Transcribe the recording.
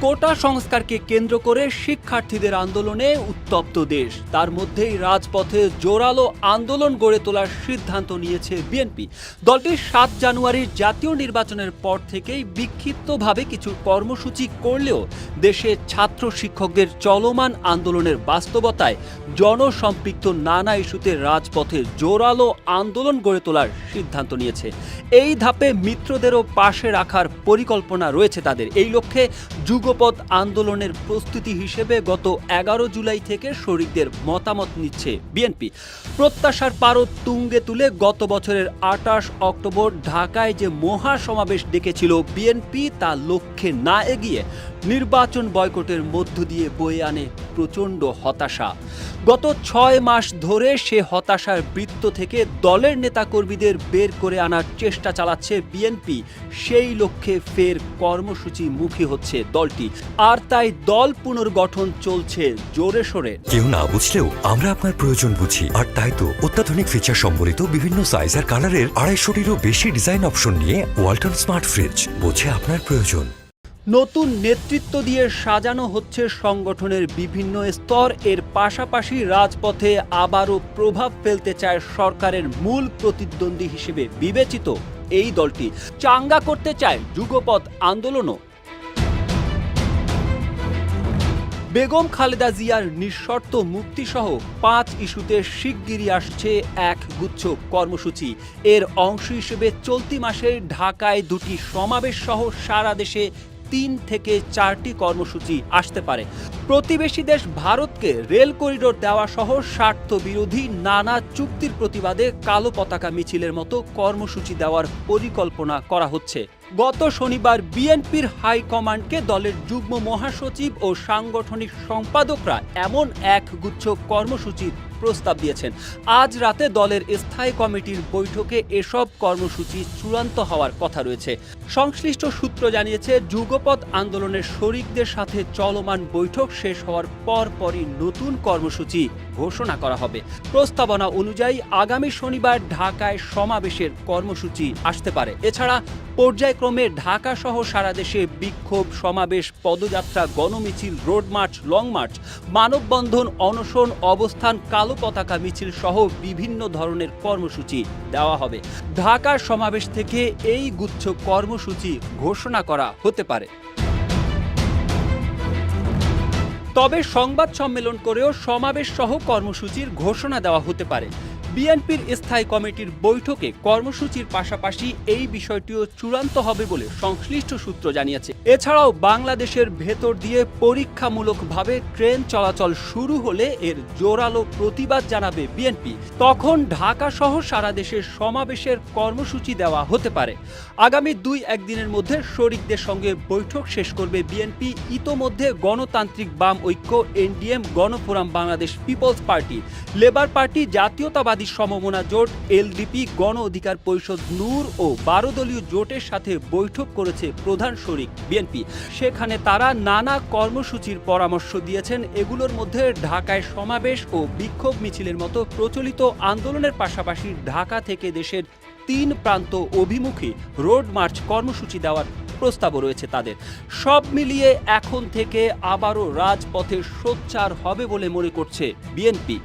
কোটা সংস্কারকে কেন্দ্র করে শিক্ষার্থীদের আন্দোলনে উত্তপ্ত দেশ। তার মধ্যেই রাজপথে জোরালো আন্দোলন গড়ে তোলার সিদ্ধান্ত নিয়েছে বিএনপি। দলটি ৭ জানুয়ারির জাতীয় নির্বাচনের পর থেকেই বিক্ষিপ্তভাবে কিছু কর্মসূচি করলেও দেশে ছাত্র শিক্ষকদের চলমান আন্দোলনের বাস্তবতায় জনসম্পৃক্ত নানা ইস্যুতে রাজপথে জোরালো আন্দোলন গড়ে তোলার সিদ্ধান্ত নিয়েছে। এই ধাপে মিত্রদেরও পাশে রাখার পরিকল্পনা রয়েছে তাদের। এই লক্ষ্যে যুগপৎ আন্দোলনের প্রস্তুতি হিসেবে গত ১১ জুলাই থেকে শরিকদের মতামত নিচ্ছে বিএনপি। প্রত্যাশার পারদ তুঙ্গে তুলে গত বছরের ২৮ অক্টোবর ঢাকায় যে মহাসমাবেশ ডেকেছিল বিএনপি, তা লক্ষ্যে না এগিয়ে নির্বাচন বয়কটের মধ্য দিয়ে বয়ে আনে প্রচণ্ড হতাশা। গত ৬ মাস ধরে সে হতাশার বৃত্ত থেকে দলের নেতাকর্মীদের বের করে আনার চেষ্টা চালাচ্ছে বিএনপি। সেই লক্ষ্যে ফের কর্মসূচি মুখী হচ্ছে দলটি, আর তাই দল পুনর্গঠন চলছে জোরে সোরে। কেউ না বুঝলেও আমরা আপনার প্রয়োজন বুঝি, আর তাই তো অত্যাধুনিক ফিচার সম্বলিত বিভিন্ন সাইজ আর কালারের ২৫০টিরও বেশি ডিজাইন অপশন নিয়ে ওয়ালটন স্মার্ট ফ্রিজ বোঝে আপনার প্রয়োজন। নতুন নেতৃত্ব দিয়ে সাজানো হচ্ছে সংগঠনের বিভিন্ন স্তর। এর পাশাপাশি রাজপথে আবারও প্রভাব ফেলতে চায় সরকারের মূল প্রতিদ্বন্দ্বী হিসেবে বিবেচিত এই দলটি। চাঙ্গা করতে চায় যুগপৎ আন্দোলনও। বেগম খালেদা জিয়ার নিঃশর্ত মুক্তিসহ ৫ ইস্যুতে শিগগিরই আসছে এক গুচ্ছ কর্মসূচি। এর অংশ হিসেবে চলতি মাসে ঢাকায় ২টি সমাবেশ সহ সারা দেশে ৩ থেকে ৪টি কর্মসূচি আসতে পারে। প্রতিবেশী দেশ ভারতকে রেল করিডোর দেওয়া সহ স্বার্থ বিরোধী নানা চুক্তির প্রতিবাদে কালো পতাকা মিছিলের মতো কর্মসূচি দেওয়ার পরিকল্পনা করা হচ্ছে। গত শনিবার বিএনপির হাইকমান্ডকে দলের যুগ্ম মহাসচিব ও সাংগঠনিক সম্পাদকরা এমন এক গুচ্ছ কর্মসূচির প্রস্তাব দিয়েছেন। আজ রাতে দলের স্থায়ী কমিটির বৈঠকে এসব কর্মসূচি চূড়ান্ত হওয়ার কথা রয়েছে। সংশ্লিষ্ট সূত্র জানিয়েছে, যুগপৎ আন্দোলনের শরিকদের সাথে চলমান বৈঠক শেষ হওয়ার পরপরই নতুন কর্মসূচি ঘোষণা করা হবে। প্রস্তাবনা অনুযায়ী আগামী শনিবার ঢাকায় সমাবেশের কর্মসূচি আসতে পারে। এছাড়া পর্যায়ক্রমে ঢাকা সহ সারা দেশে বিক্ষোভ, সমাবেশ, পদযাত্রা, গণমিছিল, রোড মার্চ, লং মার্চ, মানববন্ধন, অনশন, অবস্থান, কালো পতাকা মিছিল সহ বিভিন্ন ধরনের কর্মসূচি দেওয়া হবে। ঢাকার সমাবেশ থেকে এই গুচ্ছ কর্মসূচি ঘোষণা করা হতে পারে। তবে সংবাদ সম্মেলন করেও সমাবেশ সহ কর্মসূচির ঘোষণা দেওয়া হতে পারে। বিএনপির স্থায়ী কমিটির বৈঠকে কর্মসূচির পাশাপাশি এই বিষয়টিও চূড়ান্ত হবে বলে সংশ্লিষ্ট সূত্র জানিয়েছে। এছাড়াও বাংলাদেশের ভেতর দিয়ে পরীক্ষামূলকভাবে ট্রেন চলাচল শুরু হলে এর জোরালো প্রতিবাদ জানাবে বিএনপি। তখন ঢাকা সহ সারা দেশের সমাবেশের কর্মসূচি দেওয়া হতে পারে। আগামী ২-১ দিনের মধ্যে শরিকদের সঙ্গে বৈঠক শেষ করবে বিএনপি। ইতোমধ্যে গণতান্ত্রিক বাম ঐক্য, এনডিএম, গণফোরাম Bangladesh people's party, labour party, জাতীয়তাবাদী সমমনা জোট, এলডিপি, গণ অধিকার পরিষদ, নূর ও ১২ দলীয় জোটের সাথে বৈঠক করেছে প্রধান শরিক বিএনপি। সেখানে তারা নানা কর্মসূচির পরামর্শ দিয়েছেন। এগুলোর মধ্যে ঢাকায় সমাবেশ ও বিক্ষোভ মিছিলের মতো প্রচলিত আন্দোলনের পাশাপাশি ঢাকা থেকে দেশের ৩ প্রান্ত অভিমুখী রোড মার্চ কর্মসূচি দেওয়ার প্রস্তাবও রয়েছে তাদের। সব মিলিয়ে এখন থেকে আবারও রাজপথে সোচ্চার হবে বলে মনে করছে বিএনপি।